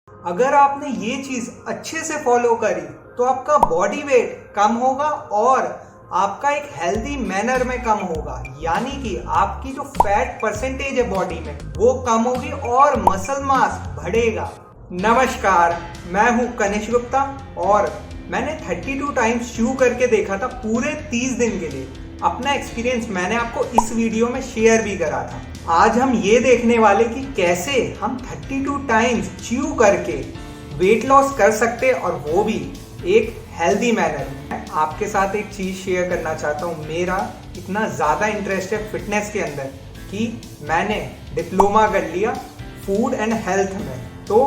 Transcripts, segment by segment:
अगर आपने ये चीज अच्छे से फॉलो करी तो आपका बॉडी वेट कम होगा और आपका एक हेल्दी मैनर में कम होगा, यानी कि आपकी जो फैट परसेंटेज है बॉडी में वो कम होगी और मसल मास बढ़ेगा। नमस्कार, मैं हूं कनिष्क गुप्ता और मैंने 32 टाइम्स च्यू करके देखा था पूरे 30 दिन के लिए। अपना एक्सपीरियंस मैंने आपको इस वीडियो में शेयर भी करा था। आज हम ये देखने वाले कि कैसे हम 32 टाइम्स च्यू करके वेट लॉस कर सकते और वो भी एक हेल्दी मैनर में। आपके साथ एक चीज शेयर करना चाहता हूँ। मेरा इतना ज़्यादा इंटरेस्ट है फिटनेस के अंदर कि मैंने डिप्लोमा कर लिया फूड एंड हेल्थ में। तो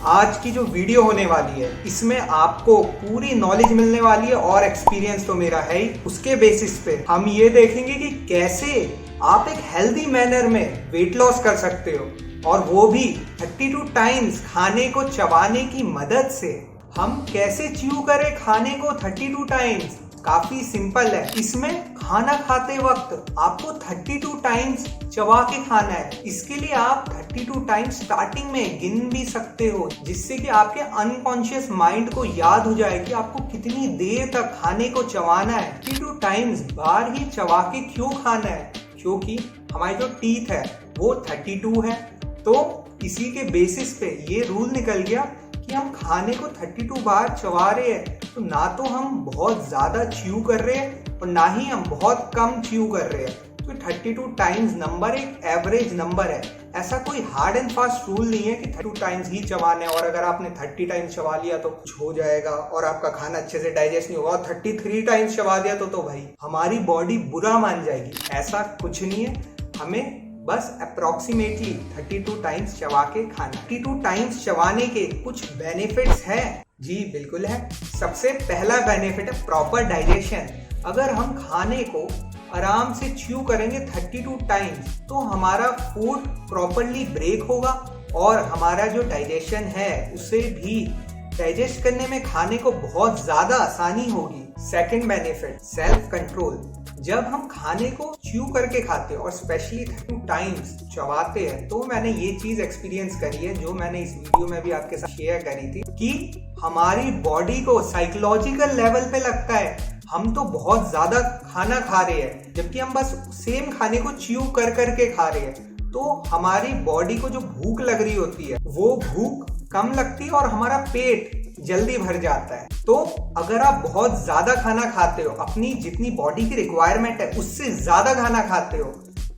आज की जो वीडियो होने वाली है इसमें आपको पूरी नॉलेज मिलने वाली है और एक्सपीरियंस तो मेरा है ही। उसके बेसिस पे हम ये देखेंगे कि कैसे आप एक हेल्दी मैनर में वेट लॉस कर सकते हो और वो भी 32 टाइम्स खाने को चबाने की मदद से। हम कैसे च्यू करें खाने को 32 टाइम्स? काफी सिंपल है। इसमें खाना खाते वक्त आपको 32 टाइम्स चबा के खाना है। इसके लिए आप 32 टाइम्स स्टार्टिंग में गिन भी सकते हो, जिससे कि आपके अनकॉन्शियस माइंड को याद हो जाए कि आपको कितनी देर तक खाने को चबाना है। 32 टाइम्स बार ही चबा के क्यों खाना है? क्योंकि हमारी जो टीथ है वो 32 है। तो इसी के बेसिस पे ये रूल निकल गया कि हम खाने को 32 बार चबा रहे हैं, तो ना तो हम बहुत ज्यादा च्यू कर रहे हैं और ना ही हम बहुत कम च्यू कर रहे हैं। तो 32 टाइम्स नंबर एक एवरेज नंबर है। ऐसा कोई हार्ड एंड फास्ट रूल नहीं है कि 32 टाइम्स ही चबाने और अगर आपने 30 टाइम्स चबा लिया तो कुछ हो जाएगा और आपका खाना अच्छे से डाइजेस्ट नहीं होगा, और 33 टाइम्स चबा दिया तो भाई हमारी बॉडी बुरा मान जाएगी। ऐसा कुछ नहीं है। हमें बस अप्रोक्सीमेटली 32 टाइम्स चबा के खाना। 32 टाइम्स चबाने के कुछ बेनिफिट्स हैं। जी बिल्कुल है। सबसे पहला बेनिफिट है प्रॉपर डाइजेशन। अगर हम खाने को आराम से च्यू करेंगे 32 टाइम्स तो हमारा फूड प्रॉपरली ब्रेक होगा और हमारा जो डाइजेशन है उसे भी डाइजेस्ट करने में खाने को बहुत ज्यादा आसानी होगी। Second benefit self control. जब हम खाने को च्यू करके खाते हैं और स्पेशली 32 टाइम्स चबाते हैं तो मैंने ये चीज एक्सपीरियंस करी है, जो मैंने इस वीडियो में भी आपके साथ शेयर करी थी, कि हमारी बॉडी को साइकोलॉजिकल लेवल पे लगता है हम तो बहुत ज्यादा खाना खा रहे हैं, जबकि हम बस सेम खाने को च्यू कर करके खा रहे हैं। तो हमारी बॉडी को जो भूख लग रही होती है वो भूख कम लगती है और हमारा पेट जल्दी भर जाता है। तो अगर आप बहुत ज्यादा खाना खाते हो, अपनी जितनी बॉडी की रिक्वायरमेंट है उससे ज्यादा खाना खाते हो,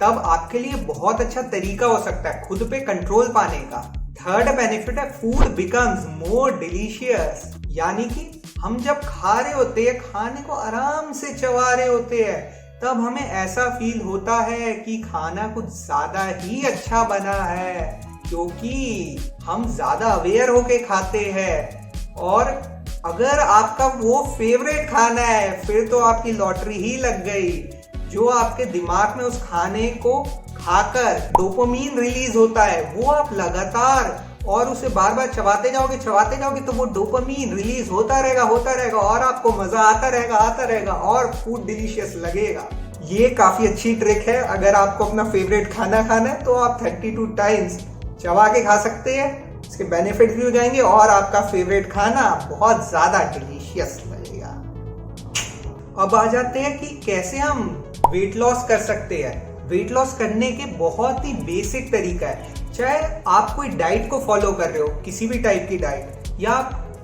तब आपके लिए बहुत अच्छा तरीका हो सकता है खुद पे कंट्रोल पाने का। थर्ड बेनिफिट है फूड बिकम्स मोर डिलीशियस। यानी कि हम जब खा रहे होते हैं, खाने को आराम से चबा रहे होते हैं, तब हमें ऐसा फील होता है कि खाना कुछ ज्यादा ही अच्छा बना है, क्योंकि हम ज्यादा अवेयर होके खाते हैं। और अगर आपका वो फेवरेट खाना है फिर तो आपकी लॉटरी ही लग गई। जो आपके दिमाग में उस खाने को खाकर डोपामीन रिलीज होता है वो आप लगातार और उसे बार बार चबाते जाओगे तो वो डोपामीन रिलीज होता रहेगा और आपको मजा आता रहेगा और फूड डिलीशियस लगेगा। ये काफी अच्छी ट्रिक है। अगर आपको अपना फेवरेट खाना खाना है तो आप 32 टाइम्स चबा के खा सकते हैं। इसके बेनिफिट भी हो जाएंगे और आपका फेवरेट खाना बहुत ज्यादा डिलीशियस लगेगा। अब आ जाते हैं कि कैसे हम वेट लॉस कर सकते हैं। वेट लॉस करने के बहुत ही बेसिक तरीका है। चाहे आप कोई डाइट को फॉलो कर रहे हो, किसी भी टाइप की डाइट, या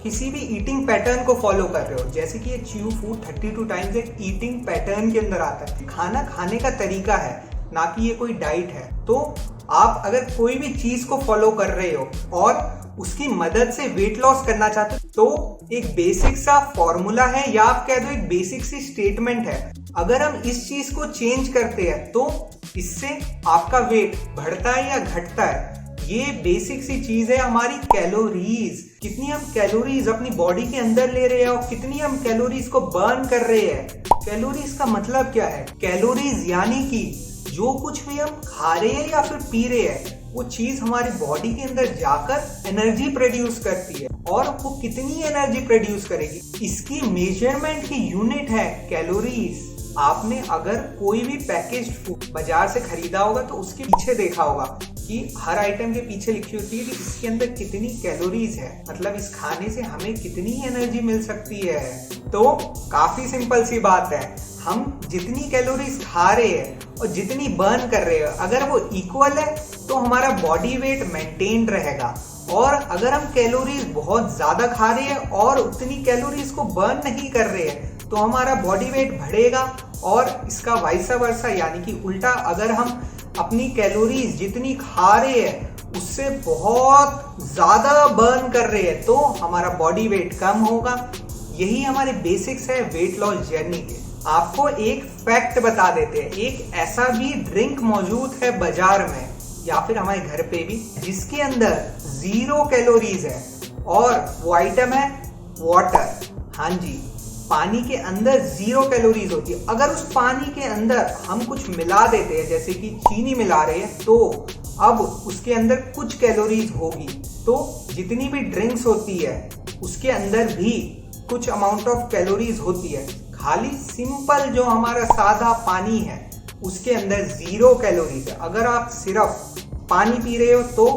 किसी भी ईटिंग पैटर्न को फॉलो कर रहे हो, जैसे कि ये च्यू फूड 32 टाइम्स एक ईटिंग पैटर्न के अंदर आता है। खाना खाने का तरीका है, ना कि ये कोई डाइट है। तो आप अगर कोई भी चीज को फॉलो कर रहे हो और उसकी मदद से वेट लॉस करना चाहते हो तो एक बेसिक सा फॉर्मूला है, या आप कह दो एक बेसिक सी स्टेटमेंट है। अगर हम इस चीज को चेंज करते हैं तो इससे आपका वेट बढ़ता है या घटता है। ये बेसिक सी चीज है हमारी कैलोरीज। कितनी हम कैलोरीज अपनी बॉडी के अंदर ले रहे हैं और कितनी हम कैलोरीज को बर्न कर रहे हैं। कैलोरीज का मतलब क्या है? कैलोरीज यानी कि जो कुछ भी हम खा रहे हैं या फिर पी रहे हैं वो चीज हमारी बॉडी के अंदर जाकर एनर्जी प्रोड्यूस करती है। और वो कितनी एनर्जी प्रोड्यूस करेगी इसकी मेजरमेंट की यूनिट है कैलोरीज। आपने अगर कोई भी पैकेज्ड फूड बाजार से खरीदा होगा तो उसके पीछे देखा होगा कि हर आइटम के पीछे लिखी होती है कि इसके अंदर कितनी कैलोरीज है, मतलब इस खाने से हमें कितनी एनर्जी मिल सकती है। तो काफी सिंपल सी बात है, हम जितनी कैलोरीज खा रहे हैं और जितनी बर्न कर रहे हैं अगर वो इक्वल है तो हमारा बॉडी वेट मेंटेन रहेगा। और अगर हम कैलोरीज बहुत ज्यादा खा रहे हैं और उतनी कैलोरीज को बर्न नहीं कर रहे हैं तो हमारा बॉडी वेट बढ़ेगा। और इसका वाइस वर्सा यानी कि उल्टा, अगर हम अपनी कैलोरीज जितनी खा रहे हैं उससे बहुत ज्यादा बर्न कर रहे हैं तो हमारा बॉडी वेट कम होगा। यही हमारे बेसिक्स है वेट लॉस जर्नी के। आपको एक फैक्ट बता देते हैं, एक ऐसा भी ड्रिंक मौजूद है बाजार में या फिर हमारे घर पे भी जिसके अंदर 0 कैलोरीज है और वो आइटम है वाटर। हाँ जी, पानी के अंदर 0 कैलोरीज होती है। अगर उस पानी के अंदर हम कुछ मिला देते हैं जैसे कि चीनी मिला रहे हैं तो अब उसके अंदर कुछ कैलोरीज होगी। तो जितनी भी ड्रिंक्स होती है उसके अंदर भी कुछ अमाउंट ऑफ कैलोरीज होती है। खाली सिंपल जो हमारा सादा पानी है उसके अंदर 0 कैलोरीज है। अगर आप सिर्फ पानी पी रहे हो तो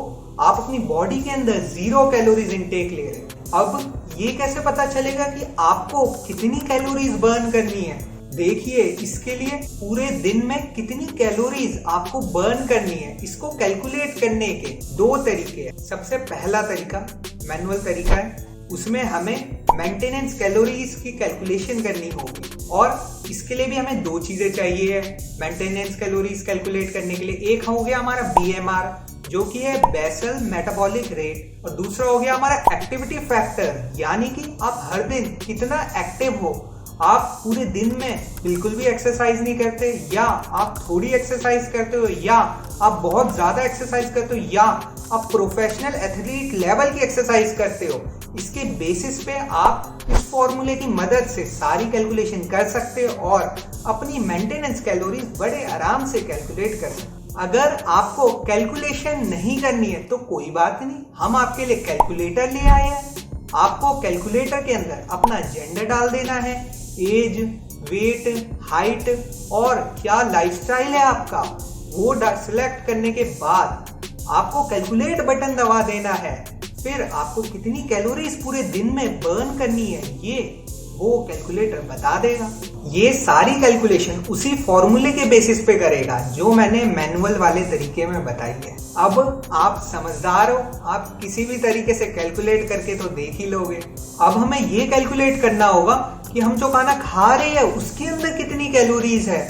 आप अपनी बॉडी के अंदर 0 कैलोरीज इनटेक ले रहे हो। अब ये कैसे पता चलेगा कि आपको कितनी कैलोरीज बर्न करनी है? देखिए, इसके लिए पूरे दिन में कितनी कैलोरीज आपको बर्न करनी है इसको कैलकुलेट करने के 2 तरीके हैं। सबसे पहला तरीका मैनुअल तरीका है, उसमें हमें मेंटेनेंस कैलोरीज की कैलकुलेशन करनी होगी और इसके लिए भी हमें 2 चीजें चाहिए मेंटेनेंस कैलोरीज कैलकुलेट करने के लिए। एक हो गया हमारा BMR जो कि है बेसल मेटाबॉलिक रेट, और दूसरा हो गया हमारा एक्टिविटी फैक्टर यानी कि आप हर दिन कितना एक्टिव हो। आप पूरे दिन में बिल्कुल भी एक्सरसाइज नहीं करते, या आप थोड़ी एक्सरसाइज करते हो, या आप बहुत ज्यादा एक्सरसाइज करते हो, या आप प्रोफेशनल एथलीट लेवल की एक्सरसाइज करते हो। इसके बेसिस पे आप इस फॉर्मूले की मदद से सारी कैलकुलेशन कर सकते हो और अपनी मेंटेनेंस कैलोरीज बड़े आराम से कैलकुलेट कर सकते हो। अगर आपको कैलकुलेशन नहीं करनी है तो कोई बात नहीं, हम आपके लिए कैलकुलेटर ले आए हैं। आपको कैलकुलेटर के अंदर अपना जेंडर डाल देना है, एज, वेट, हाइट और क्या लाइफस्टाइल है आपका, वो सिलेक्ट करने के बाद आपको कैलकुलेट बटन दबा देना है। फिर आपको कितनी कैलोरीज पूरे दिन में बर्न करनी है ये वो कैलकुलेटर बता देगा। ये सारी कैलकुलेशन उसी फॉर्मूले के बेसिस पे करेगा जो मैंने मैनुअल वाले तरीके में बताई है। अब आप समझदार हो, आप किसी भी तरीके से कैलकुलेट करके तो देख ही लोगे। अब हमें ये कैलकुलेट करना होगा कि हम जो खाना खा रहे हैं उसके अंदर कितनी कैलोरीज है।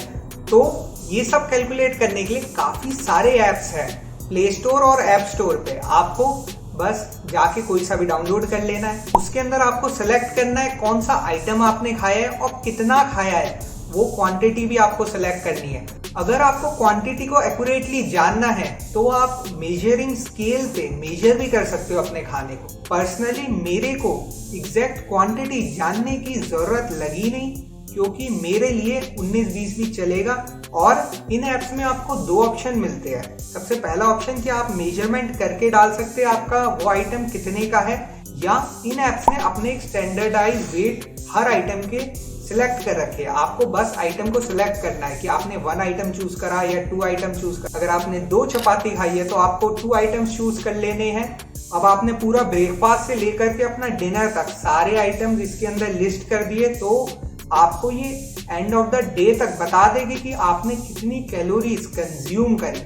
तो ये सब कैलकुलेट करने के लिए काफी सारे एप्स हैं प्ले स्टोर और ऐप स्टोर पे। आपको बस जाके कोई सा भी डाउनलोड कर लेना है, उसके अंदर आपको सेलेक्ट करना है कौन सा आइटम आपने खाया है और कितना खाया है, वो क्वांटिटी भी आपको सेलेक्ट करनी है। अगर आपको क्वांटिटी को एक्यूरेटली जानना है तो आप मेजरिंग स्केल पे मेजर भी कर सकते हो अपने खाने को। पर्सनली मेरे को एग्जैक्ट क्वांटिटी जानने की जरूरत लगी नहीं क्योंकि मेरे लिए 19-20 भी चलेगा। और इन एप्स में आपको 2 ऑप्शन मिलते हैं। सबसे पहला ऑप्शन कि आप मेजरमेंट करके डाल सकते हैं आपका वो आइटम कितने का है, या इन एप्स में अपने एक स्टैंडर्डाइज वेट हर आइटम के सिलेक्ट कर रखे हैं। आपको बस आइटम को सिलेक्ट करना है कि आपने 1 आइटम चूज करा या 2 आइटम चूज करा। अगर आपने 2 चपाती खाई है तो आपको 2 आइटम्स चूज कर लेने हैं। अब आपने पूरा ब्रेकफास्ट से लेकर के अपना डिनर तक सारे आइटम्स इसके अंदर लिस्ट कर दिए तो आपको ये एंड ऑफ द डे तक बता देगी कि आपने कितनी कैलोरीज कंज्यूम करी।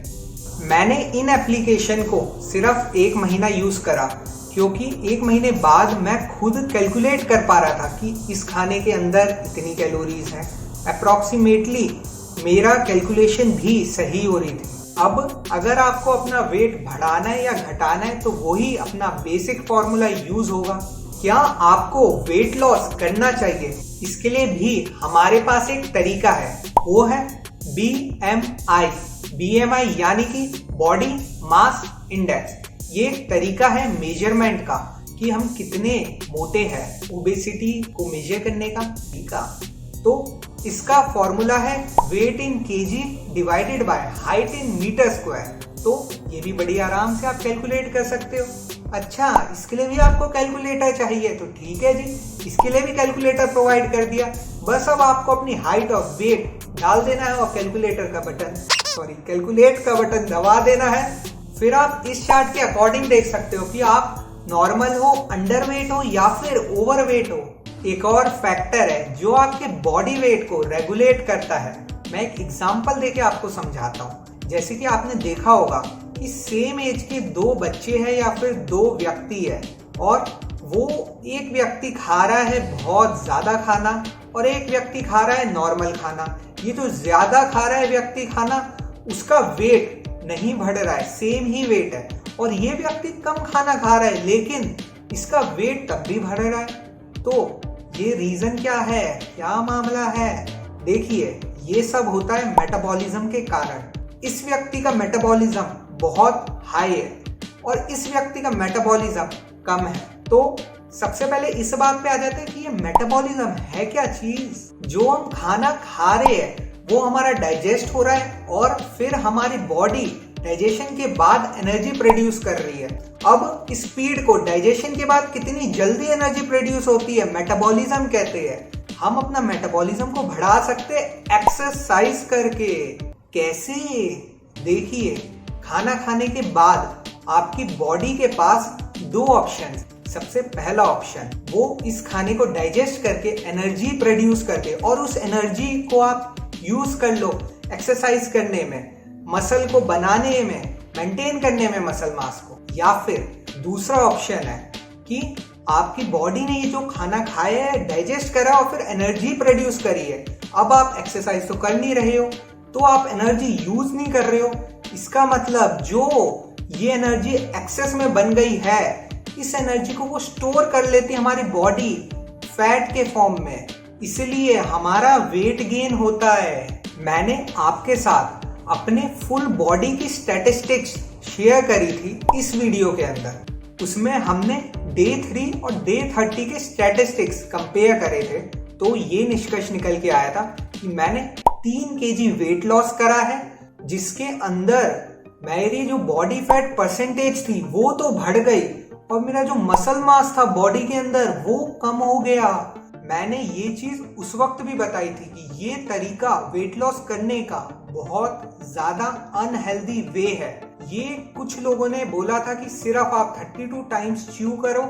मैंने इन एप्लीकेशन को सिर्फ 1 महीना यूज करा क्योंकि 1 महीने बाद मैं खुद कैलकुलेट कर पा रहा था कि इस खाने के अंदर इतनी कैलोरीज हैं। अप्रॉक्सीमेटली मेरा कैलकुलेशन भी सही हो रही थी। अब अगर आपको अपना वेट बढ़ाना है या घटाना है तो वही अपना बेसिक फॉर्मूला यूज होगा। क्या आपको वेट लॉस करना चाहिए? इसके लिए भी हमारे पास एक तरीका है, वो है BMI। BMI यानी कि बॉडी मास इंडेक्स। ये एक तरीका है मेजरमेंट का कि हम कितने मोटे हैं, ओबेसिटी को मेजर करने का तरीका। तो इसका फॉर्मूला है weight in KG divided by height in metre square. तो ये भी बड़ी आराम से आप कैलकुलेट कर सकते हो। अच्छा, इसके लिए भी आपको कैलकुलेटर चाहिए तो ठीक है जी, इसके लिए भी कैलकुलेटर प्रोवाइड कर दिया। बस अब आपको अपनी हाइट और वेट डाल देना है और कैलकुलेट का बटन दबा देना है। फिर आप इस चार्ट के अकॉर्डिंग देख सकते हो कि आप नॉर्मल हो, अंडरवेट हो या फिर ओवरवेट हो। एक और फैक्टर है जो आपके बॉडी वेट को रेगुलेट करता है। मैं एक एग्जांपल देके आपको समझाता हूँ। जैसे कि आपने देखा होगा कि सेम एज के दो बच्चे हैं या फिर दो व्यक्ति है, और वो एक व्यक्ति खा रहा है बहुत ज्यादा खाना और एक व्यक्ति खा रहा है नॉर्मल खाना। ये जो ज्यादा खा रहा है व्यक्ति खाना, उसका वेट नहीं बढ़ रहा है, सेम ही वेट है, और ये व्यक्ति कम खाना खा रहा है लेकिन इसका वेट तब भी बढ़ रहा है। तो ये रीजन क्या है, क्या मामला है? देखिए, ये सब होता है मेटाबॉलिज्म के कारण। इस व्यक्ति का मेटाबॉलिज्म बहुत हाई है और इस व्यक्ति का मेटाबॉलिज्म कम है। तो सबसे पहले इस बात पे आ जाते हैं कि ये मेटाबॉलिज्म है क्या चीज। जो हम खाना खा रहे हैं वो हमारा डाइजेस्ट हो रहा है और फिर हमारी बॉडी डाइजेशन के बाद एनर्जी प्रोड्यूस कर रही है। अब स्पीड को, डाइजेशन के बाद कितनी जल्दी एनर्जी प्रोड्यूस होती है, मेटाबॉलिज्म कहते हैं। हम अपना मेटाबॉलिज्म को बढ़ा सकते हैं एक्सरसाइज करके। कैसे? देखिए, खाना खाने के बाद आपकी बॉडी के पास दो ऑप्शन। सबसे पहला ऑप्शन, वो इस खाने को डाइजेस्ट करके एनर्जी प्रोड्यूस करके, और उस एनर्जी को आप यूज कर लो एक्सरसाइज करने में, मसल को बनाने में, मेंटेन करने में मसल मास को। या फिर दूसरा ऑप्शन है कि आपकी बॉडी ने ये जो खाना खाया है डाइजेस्ट करा और फिर एनर्जी प्रोड्यूस करी है। अब आप एक्सरसाइज तो कर नहीं रहे हो, तो आप एनर्जी यूज नहीं कर रहे हो। इसका मतलब जो ये एनर्जी एक्सेस में बन गई है, इस एनर्जी को वो स्टोर कर लेती है हमारी बॉडी फैट के फॉर्म में, इसलिए हमारा वेट गेन होता है। मैंने आपके साथ अपने फुल बॉडी की स्टैटिस्टिक्स शेयर करी थी इस वीडियो के अंदर। उसमें हमने डे 3 और डे 30 के स्टैटिस्टिक्स कंपेयर करे थे। तो ये निष्कर्ष निकल के आया था कि मैंने 3 kg वेट लॉस करा है, जिसके अंदर मेरी जो बॉडी फैट परसेंटेज थी वो तो बढ़ गई और मेरा जो मसल मास था बॉडी के अंदर वो कम हो गया। मैंने ये चीज उस वक्त भी बताई थी कि ये तरीका वेट लॉस करने का बहुत ज्यादा अनहेल्दी वे है। ये कुछ लोगों ने बोला था कि सिर्फ आप 32 टाइम्स च्यू करो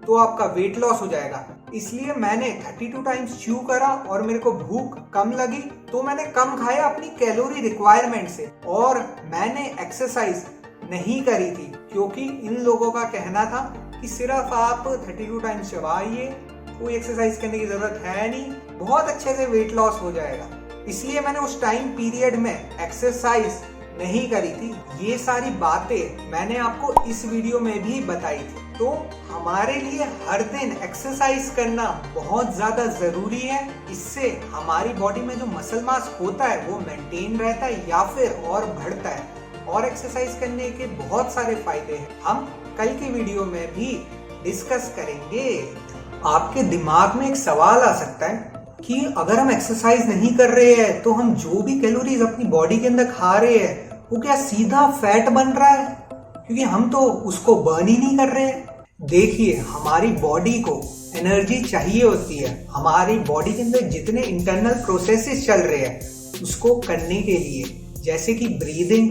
तो आपका वेट लॉस हो जाएगा। इसलिए मैंने 32 टाइम्स च्यू करा और मेरे को भूख कम लगी तो मैंने कम खाया अपनी कैलोरी रिक्वायरमेंट से, और मैंने एक्सरसाइज नहीं करी थी क्योंकि इन लोगों का कहना था कि सिर्फ आप 32 टाइम्स चबाइए, कोई एक्सरसाइज करने की जरूरत है नहीं, बहुत अच्छे से वेट लॉस हो जाएगा। इसलिए मैंने उस टाइम पीरियड में एक्सरसाइज नहीं करी थी। ये सारी बातें मैंने आपको इस वीडियो में भी बताई थी। तो हमारे लिए हर दिन एक्सरसाइज करना बहुत ज्यादा जरूरी है। इससे हमारी बॉडी में जो मसल मास होता है वो मेंटेन रहता है या फिर और बढ़ता है। और एक्सरसाइज करने के बहुत सारे फायदे हैं, हम कल की वीडियो में भी डिस्कस करेंगे। आपके दिमाग में एक सवाल आ सकता है कि अगर हम एक्सरसाइज नहीं कर रहे हैं तो हम जो भी कैलोरीज अपनी बॉडी के अंदर खा रहे हैं वो क्या सीधा फैट बन रहा है, क्योंकि हम तो उसको बर्न ही नहीं कर रहे हैं। देखिए, हमारी बॉडी को एनर्जी चाहिए होती है। हमारी बॉडी के अंदर जितने इंटरनल प्रोसेसेस चल रहे हैं उसको करने के लिए, जैसे कि ब्रीदिंग,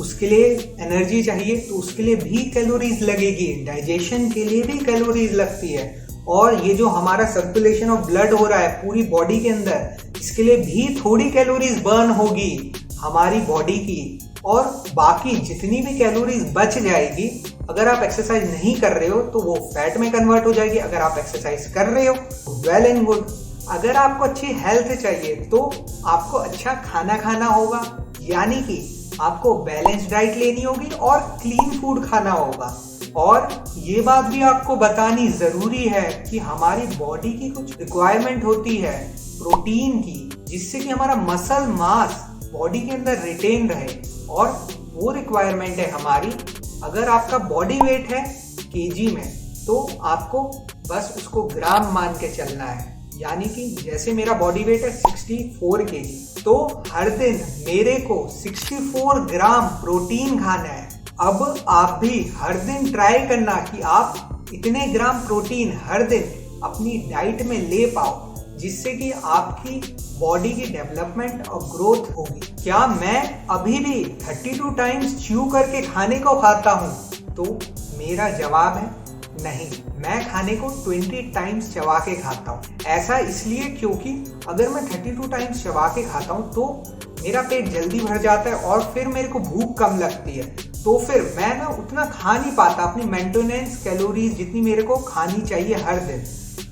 उसके लिए एनर्जी चाहिए तो उसके लिए भी कैलोरीज लगेगी। डाइजेशन के लिए भी कैलोरीज लगती है। और ये जो हमारा सर्कुलेशन ऑफ ब्लड हो रहा है पूरी बॉडी के अंदर, इसके लिए भी थोड़ी कैलोरीज बर्न होगी हमारी बॉडी की। और बाकी जितनी भी कैलोरीज बच जाएगी, अगर आप एक्सरसाइज नहीं कर रहे हो तो वो फैट में कन्वर्ट हो जाएगी। अगर आप एक्सरसाइज कर रहे हो वेल एंड गुड। अगर आपको अच्छी हेल्थ चाहिए तो आपको अच्छा खाना खाना होगा, यानी कि आपको बैलेंस डाइट लेनी होगी और क्लीन फूड खाना होगा। और ये बात भी आपको बतानी जरूरी है कि हमारी बॉडी की कुछ रिक्वायरमेंट होती है प्रोटीन की, जिससे कि हमारा मसल मास बॉडी के अंदर रिटेन रहे। और वो रिक्वायरमेंट है हमारी, अगर आपका बॉडी वेट है केजी में तो आपको बस उसको ग्राम मान के चलना है। यानी कि जैसे मेरा बॉडी वेट है 64 केजी, तो हर दिन मेरे को 64 ग्राम प्रोटीन खाना है। अब आप भी हर दिन ट्राई करना कि आप इतने ग्राम प्रोटीन हर दिन अपनी डाइट में ले पाओ। जिससे कि आपकी बॉडी की डेवलपमेंट और ग्रोथ होगी। क्या मैं अभी भी 32 टाइम्स च्यू करके खाने को खाता हूँ? तो मेरा जवाब है नहीं, मैं खाने को 20 टाइम्स चबा के खाता हूँ। ऐसा इसलिए क्योंकि अगर मैं 32 टाइम्स चबा के खाता हूँ तो मेरा पेट जल्दी भर जाता है और फिर मेरे को भूख कम लगती है, तो फिर मैं ना उतना खा नहीं पाता अपनी मेंटेनेंस कैलोरीज जितनी मेरे को खानी चाहिए हर दिन।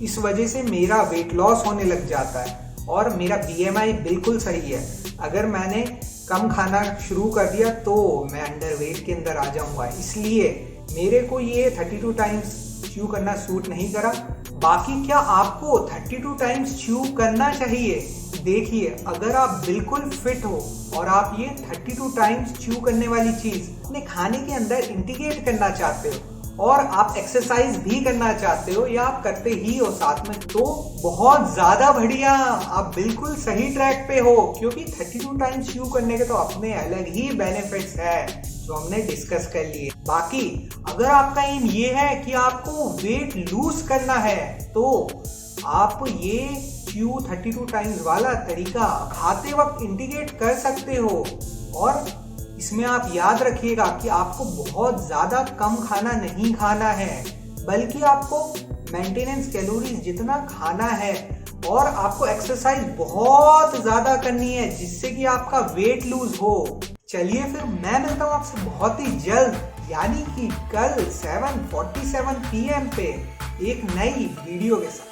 इस वजह से मेरा वेट लॉस होने लग जाता है और मेरा BMI बिल्कुल सही है। अगर मैंने कम खाना शुरू कर दिया तो मैं अंडर वेट के अंदर आ जाऊंगा, इसलिए मेरे को ये 32 टाइम्स च्यू करना सूट नहीं करा। बाकी क्या आपको 32 टाइम्स च्यू करना चाहिए? देखिए, अगर आप बिल्कुल फिट हो और आप ये 32 टाइम्स च्यू करने वाली चीज अपने खाने के अंदर इंटीग्रेट करना चाहते हो और आप एक्सरसाइज भी करना चाहते हो या आप करते ही हो साथ में, तो बहुत ज्यादा बढ़िया, आप बिल्कुल सही ट्रैक पे हो, क्योंकि 32 टाइम्स च्यू करने के तो अपने अलग ही बेनिफिट्स है जो हमने डिस्कस कर लिए। बाकी अगर आपका एम ये है कि आपको वेट लूज करना है तो आप ये च्यू 32 टाइम्स वाला तरीका खाते वक्त इंटीग्रेट कर सकते हो। और इसमें आप याद रखिएगा कि आपको बहुत ज्यादा कम खाना नहीं खाना है, बल्कि आपको मेंटेनेंस कैलोरीज जितना खाना है और आपको एक्सरसाइज बहुत ज्यादा करनी है जिससे कि आपका वेट लूज हो। चलिए फिर मैं मिलता हूँ आपसे बहुत ही जल्द, यानी कि कल 7:47 PM पे एक नई वीडियो के साथ।